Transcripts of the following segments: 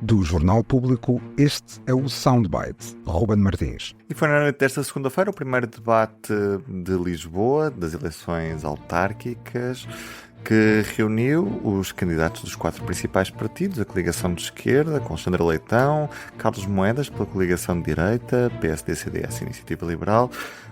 Do Jornal Público, este é o Soundbite, Ruben Martins. E foi na noite desta segunda-feira o primeiro debate de Lisboa, das eleições autárquicas, que reuniu os candidatos dos 4 principais partidos, a coligação de esquerda, com Alexandre Leitão, Carlos Moedas, pela coligação de direita, PSD-CDS, Iniciativa Liberal,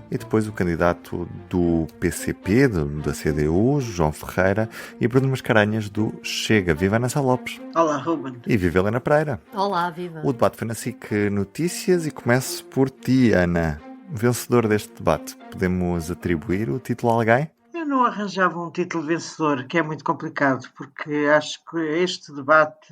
e depois o candidato do PCP, da CDU, João Ferreira, e Bruno Mascarenhas, do Chega. Viva Ana Sá Lopes. Olá, Ruben. E viva Helena Pereira. Olá, viva. O debate foi na SIC Notícias e começo por ti, Ana. Vencedor deste debate, podemos atribuir o título a alguém? Eu não arranjava um título vencedor, que é muito complicado, porque acho que este debate,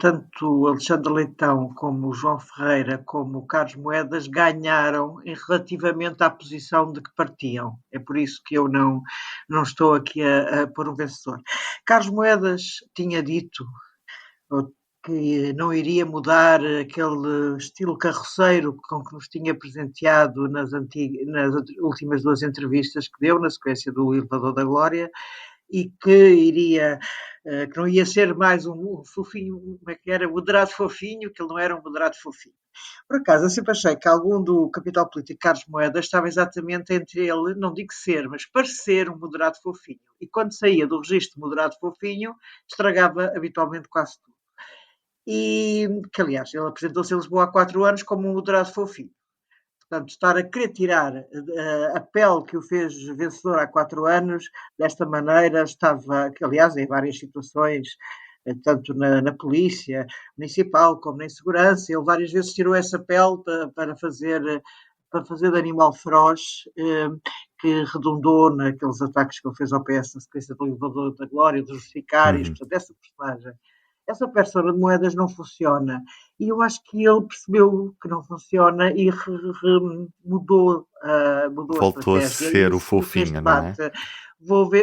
tanto o Alexandre Leitão como o João Ferreira, como o Carlos Moedas, ganharam relativamente à posição de que partiam. É por isso que eu não estou aqui a pôr um vencedor. Carlos Moedas tinha dito que não iria mudar aquele estilo carroceiro com que nos tinha presenteado nas últimas 2 entrevistas que deu, na sequência do Elevador da Glória, e que não ia ser mais um fofinho, como é que era, moderado fofinho, que ele não era um moderado fofinho. Por acaso, eu sempre achei que algum do capital político Carlos Moedas estava exatamente entre ele, não digo ser, mas parecer um moderado fofinho. E quando saía do registro de moderado fofinho, estragava habitualmente quase tudo. E que, aliás, ele apresentou-se em Lisboa há 4 anos como um moderado fofinho. Portanto, estar a querer tirar a pele que o fez vencedor há 4 anos, desta maneira, que aliás, em várias situações, tanto na polícia municipal como na segurança, ele várias vezes tirou essa pele para fazer de animal feroz, que redundou naqueles ataques que ele fez ao PS na sequência do Elevador da Glória, dos Vicários, portanto, essa personagem. Essa persona de Moedas não funciona. E eu acho que ele percebeu que não funciona e mudou Voltou a a estratégia. ser o fofinho, não é?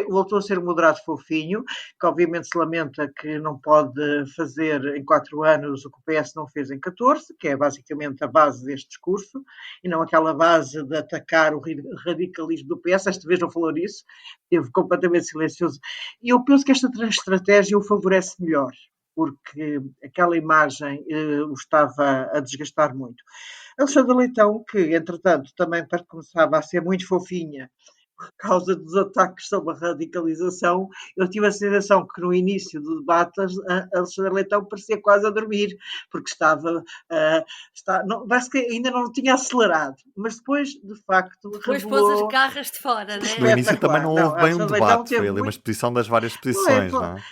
Voltou a ser o moderado fofinho, que obviamente se lamenta que não pode fazer em 4 anos o que o PS não fez em 14, que é basicamente a base deste discurso, e não aquela base de atacar o radicalismo do PS. Esta vez não falou nisso, esteve completamente silencioso. E eu penso que esta estratégia o favorece melhor, porque aquela imagem o estava a desgastar muito. Alexandre Leitão, que entretanto também começava a ser muito fofinha por causa dos ataques sobre a radicalização, eu tive a sensação que no início do debate Alexandre Leitão parecia quase a dormir, porque parece que ainda não tinha acelerado, mas depois, de facto, depois pôs as garras de fora, né? No início também não houve bem um debate, foi ali uma exposição das várias posições, não é?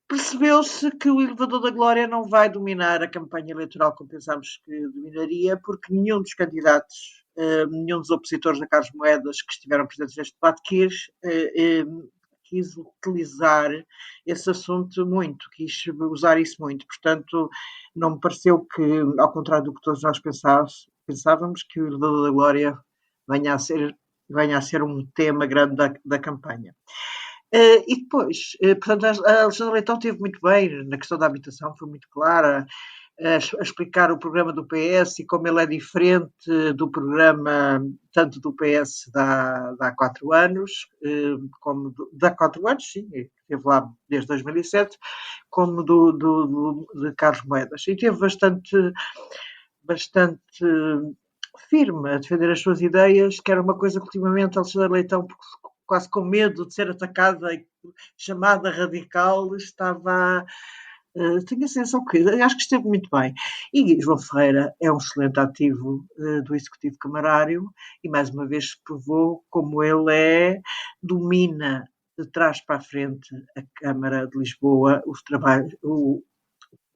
Percebeu-se que o Elevador da Glória não vai dominar a campanha eleitoral como pensámos que dominaria, porque nenhum dos candidatos, nenhum dos opositores a Carlos Moedas que estiveram presentes neste debate quis utilizar esse assunto muito, quis usar isso muito. Portanto, não me pareceu que, ao contrário do que todos nós pensávamos, que o Elevador da Glória venha a ser um tema grande da campanha. E depois, portanto, a Alexandre Leitão esteve muito bem na questão da habitação, foi muito clara a explicar o programa do PS e como ele é diferente do programa tanto do PS de há 4 anos, como de há 4 anos, sim, esteve lá desde 2007, como de Carlos Moedas. E esteve bastante firme a defender as suas ideias, que era uma coisa que ultimamente Alexandre Leitão, quase com medo de ser atacada e chamada radical, tenho a sensação que acho que esteve muito bem. E João Ferreira é um excelente ativo do Executivo Camarário e mais uma vez provou como ele domina de trás para a frente a Câmara de Lisboa,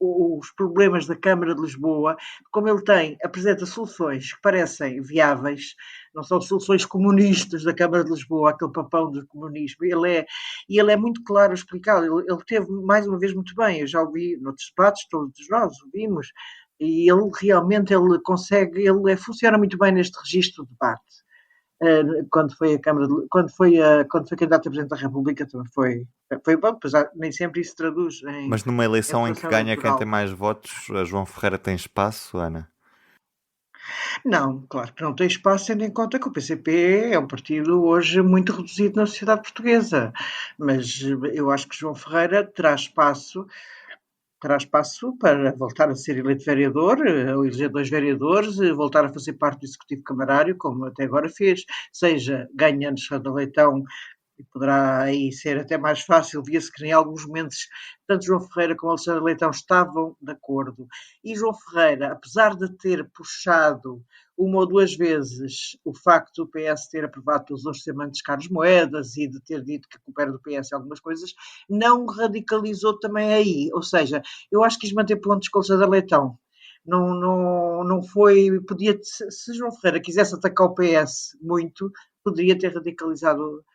os problemas da Câmara de Lisboa, como ele apresenta soluções que parecem viáveis, não são soluções comunistas da Câmara de Lisboa, aquele papão do comunismo, ele é muito claro a explicar, ele teve mais uma vez muito bem, eu já ouvi noutros debates, todos nós ouvimos, e ele realmente funciona muito bem neste registro de debate. Quando foi candidato a Presidente da República também foi bom, pois nem sempre isso se traduz em... Mas numa eleição em que ganha quem tem mais votos, a João Ferreira tem espaço, Ana? Não, claro que não tem espaço, tendo em conta que o PCP é um partido hoje muito reduzido na sociedade portuguesa. Mas eu acho que João Ferreira terá espaço para voltar a ser eleito vereador, ou eleger 2 vereadores, voltar a fazer parte do Executivo Camarário, como até agora fez, seja ganhando Alexandre Leitão, e poderá aí ser até mais fácil, via-se que em alguns momentos tanto João Ferreira como Alexandre Leitão estavam de acordo. E João Ferreira, apesar de ter puxado uma ou duas vezes o facto do PS ter aprovado pelos orçamentos Carlos Moedas e de ter dito que a culpa era do PS em algumas coisas, não radicalizou também aí. Ou seja, eu acho que quis manter pontos com Alexandre Leitão. Não foi. Se João Ferreira quisesse atacar o PS muito, poderia ter radicalizado,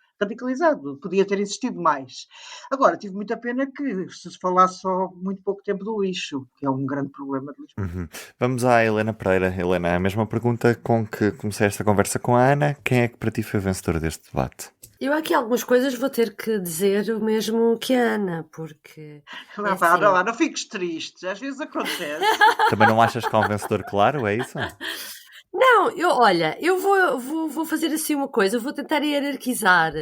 podia ter insistido mais. Agora, tive muita pena que se falasse só muito pouco tempo do lixo, que é um grande problema de Lisboa. Vamos à Helena Pereira. Helena, a mesma pergunta com que comecei esta conversa com a Ana. Quem é que para ti foi o vencedor deste debate? Eu aqui algumas coisas vou ter que dizer o mesmo que a Ana, porque... Não fiques triste, às vezes acontece. Também não achas que há um vencedor claro, é isso? Não, eu vou fazer assim uma coisa, eu vou tentar hierarquizar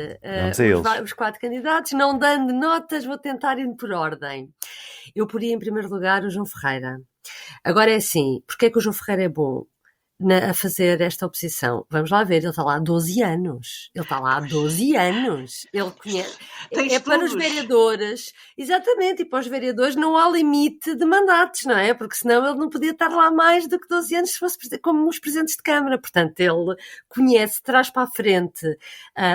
os 4 candidatos, não dando notas, vou tentar ir por ordem. Eu poria em primeiro lugar o João Ferreira. Agora é assim, porque é que o João Ferreira é bom a fazer esta oposição? Vamos lá ver, ele está lá há 12 anos. Ele está lá há 12 anos. Ele conhece. É para os vereadores. Exatamente, e para os vereadores não há limite de mandatos, não é? Porque senão ele não podia estar lá mais do que 12 anos se fosse como os presidentes de Câmara. Portanto, ele conhece, traz para a frente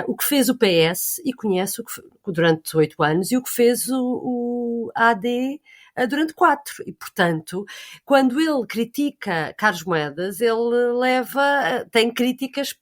o que fez o PS e conhece durante 8 anos e o que fez o AD durante 4. E, portanto, quando ele critica Carlos Moedas, ele tem críticas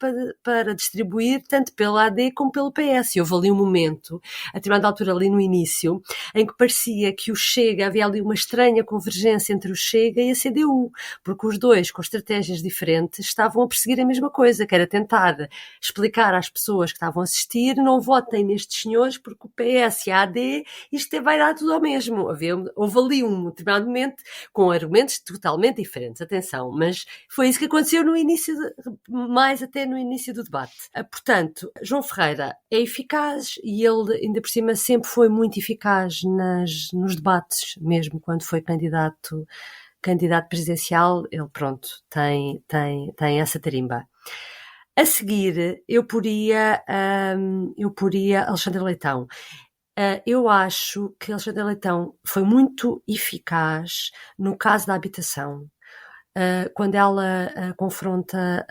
para distribuir tanto pela AD como pelo PS. E houve ali um momento, a determinada altura ali no início, em que parecia que o Chega, havia ali uma estranha convergência entre o Chega e a CDU, porque os dois, com estratégias diferentes, estavam a perseguir a mesma coisa, que era tentar explicar às pessoas que estavam a assistir, não votem nestes senhores porque o PS e a AD, isto vai dar tudo ao mesmo. Houve ali um determinado momento com argumentos totalmente diferentes, atenção, mas foi isso que aconteceu mais até no início do debate. Portanto, João Ferreira é eficaz e ele ainda por cima sempre foi muito eficaz nos debates, mesmo quando foi candidato presidencial, ele tem essa tarimba. A seguir, eu poria Alexandre Leitão. Eu acho que Alexandre Leitão foi muito eficaz no caso da habitação. Quando ela confronta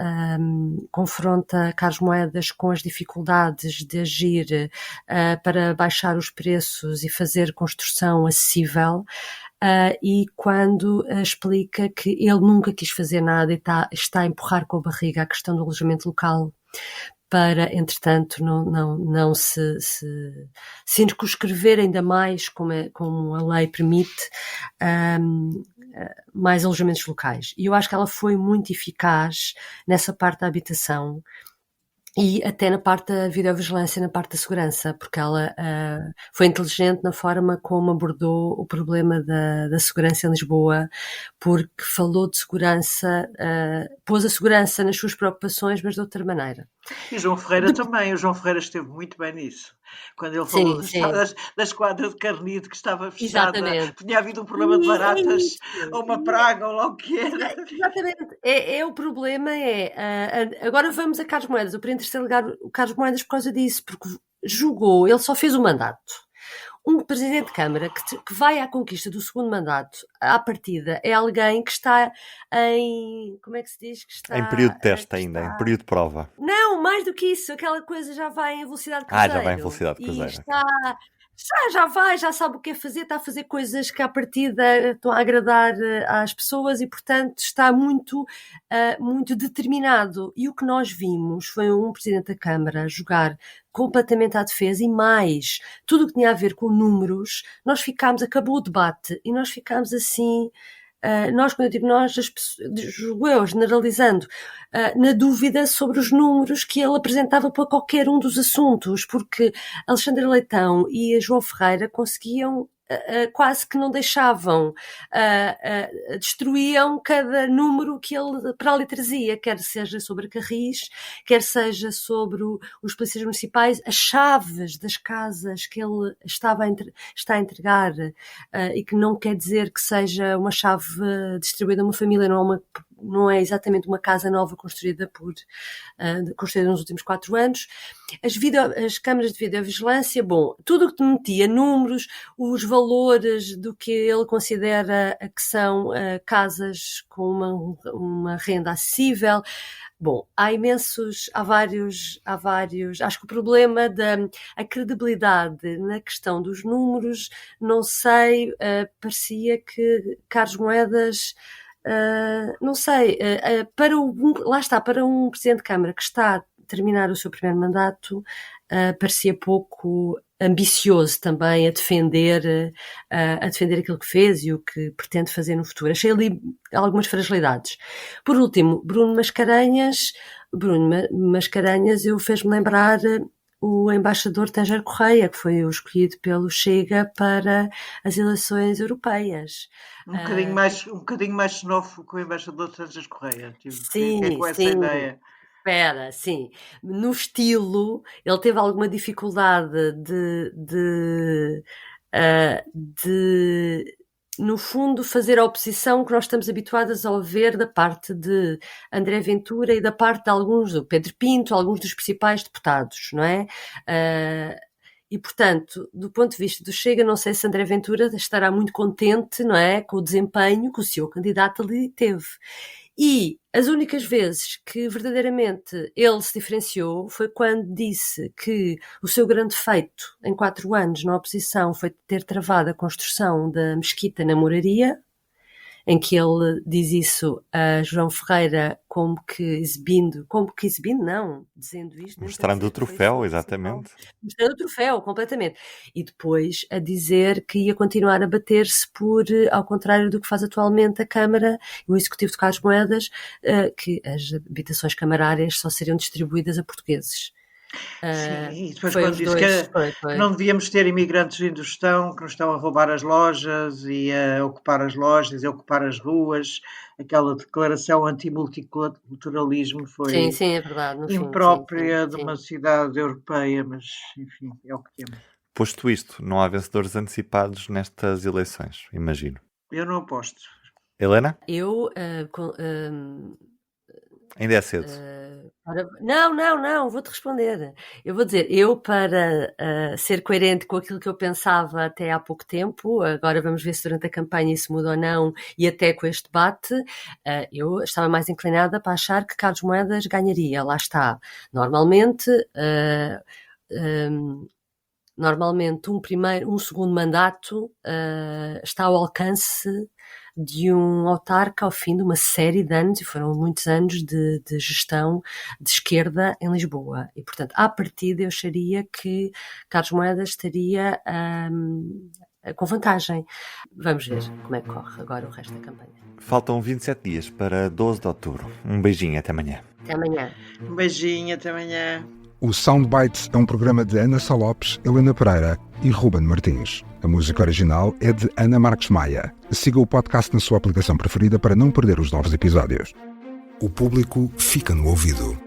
Carlos Moedas com as dificuldades de agir para baixar os preços e fazer construção acessível, e quando explica que ele nunca quis fazer nada e está a empurrar com a barriga a questão do alojamento local para, entretanto, não se circunscrever ainda mais, como a lei permite, mais alojamentos locais. E eu acho que ela foi muito eficaz nessa parte da habitação e até na parte da videovigilância, na parte da segurança, porque ela foi inteligente na forma como abordou o problema da segurança em Lisboa, porque falou de segurança, pôs a segurança nas suas preocupações, mas de outra maneira. E o João Ferreira também, o João Ferreira esteve muito bem nisso. Quando ele falou da esquadra de Carnide que estava fechada, tinha havido um problema de baratas, ou uma praga, ou lá o que era. Exatamente. O problema agora vamos a Carlos Moedas. Eu podia em terceiro lugar o Carlos Moedas por causa disso, porque ele só fez o mandato. Um presidente de Câmara que vai à conquista do segundo mandato, à partida, é alguém que está em... Como é que se diz? Que está, em período de teste ainda, em período de prova. Não, mais do que isso. Aquela coisa já vai em velocidade de cruzeiro. Já vai em velocidade de cruzeiro. Já sabe o que é fazer, está a fazer coisas que à partida estão a agradar às pessoas e, portanto, está muito determinado. E o que nós vimos foi um Presidente da Câmara jogar completamente à defesa e mais, tudo o que tinha a ver com números, acabou o debate e nós ficámos assim... quando eu digo nós, eu generalizando, na dúvida sobre os números que ele apresentava para qualquer um dos assuntos, porque Alexandre Leitão e João Ferreira conseguiam quase que não deixavam, destruíam cada número que ele para ali trazia, quer seja sobre Carris, quer seja sobre os polícias municipais, as chaves das casas que ele está a entregar, e que não quer dizer que seja uma chave distribuída a uma família, não é exatamente uma casa nova construída nos últimos 4 anos. As câmaras de videovigilância, tudo o que metia números, os valores do que ele considera que são casas com uma renda acessível. Há vários, acho que o problema a credibilidade na questão dos números, não sei, parecia que Carlos Moedas, para um Presidente de Câmara que está a terminar o seu primeiro mandato, parecia pouco ambicioso também a defender aquilo que fez e o que pretende fazer no futuro. Achei ali algumas fragilidades. Por último, Bruno Mascarenhas, fez-me lembrar o embaixador Tanger Correia, que foi o escolhido pelo Chega para as eleições europeias. Um bocadinho mais xenófobo que o embaixador Tanger Correia. Sim, com essa ideia. Sim. No estilo, ele teve alguma dificuldade de no fundo, fazer a oposição que nós estamos habituados a ver da parte de André Ventura e da parte de alguns, do Pedro Pinto, alguns dos principais deputados, não é? E, portanto, do ponto de vista do Chega, não sei se André Ventura estará muito contente, não é, com o desempenho que o seu candidato ali teve. E as únicas vezes que verdadeiramente ele se diferenciou foi quando disse que o seu grande feito em 4 anos na oposição foi ter travado a construção da mesquita na Moraria, em que ele diz isso a João Ferreira dizendo isto. Mostrando o troféu, exatamente. Mostrando o troféu, completamente. E depois a dizer que ia continuar a bater-se ao contrário do que faz atualmente a Câmara e o Executivo de Carlos Moedas, que as habitações camarárias só seriam distribuídas a portugueses. Sim, e depois quando diz que não devíamos ter imigrantes vindo do Estão, que nos estão a roubar as lojas e a ocupar as lojas, a ocupar as ruas, aquela declaração anti-multiculturalismo foi sim, é verdade, imprópria de uma cidade europeia, mas enfim, é o que temos. Posto isto, não há vencedores antecipados nestas eleições, imagino. Eu não aposto. Helena? Eu... Ainda é cedo. Não, vou-te responder. Eu vou dizer, para ser coerente com aquilo que eu pensava até há pouco tempo, agora vamos ver se durante a campanha isso muda ou não, e até com este debate, eu estava mais inclinada para achar que Carlos Moedas ganharia. Lá está. Normalmente um segundo mandato está ao alcance de um autarca ao fim de uma série de anos, e foram muitos anos de gestão de esquerda em Lisboa. E, portanto, à partida eu acharia que Carlos Moedas estaria com vantagem. Vamos ver como é que corre agora o resto da campanha. Faltam 27 dias para 12 de outubro. Um beijinho, até amanhã. Até amanhã. Um beijinho, até amanhã. O Soundbites é um programa de Ana Sá Lopes, Helena Pereira e Ruben Martins. A música original é de Ana Marques Maia. Siga o podcast na sua aplicação preferida para não perder os novos episódios. O público fica no ouvido.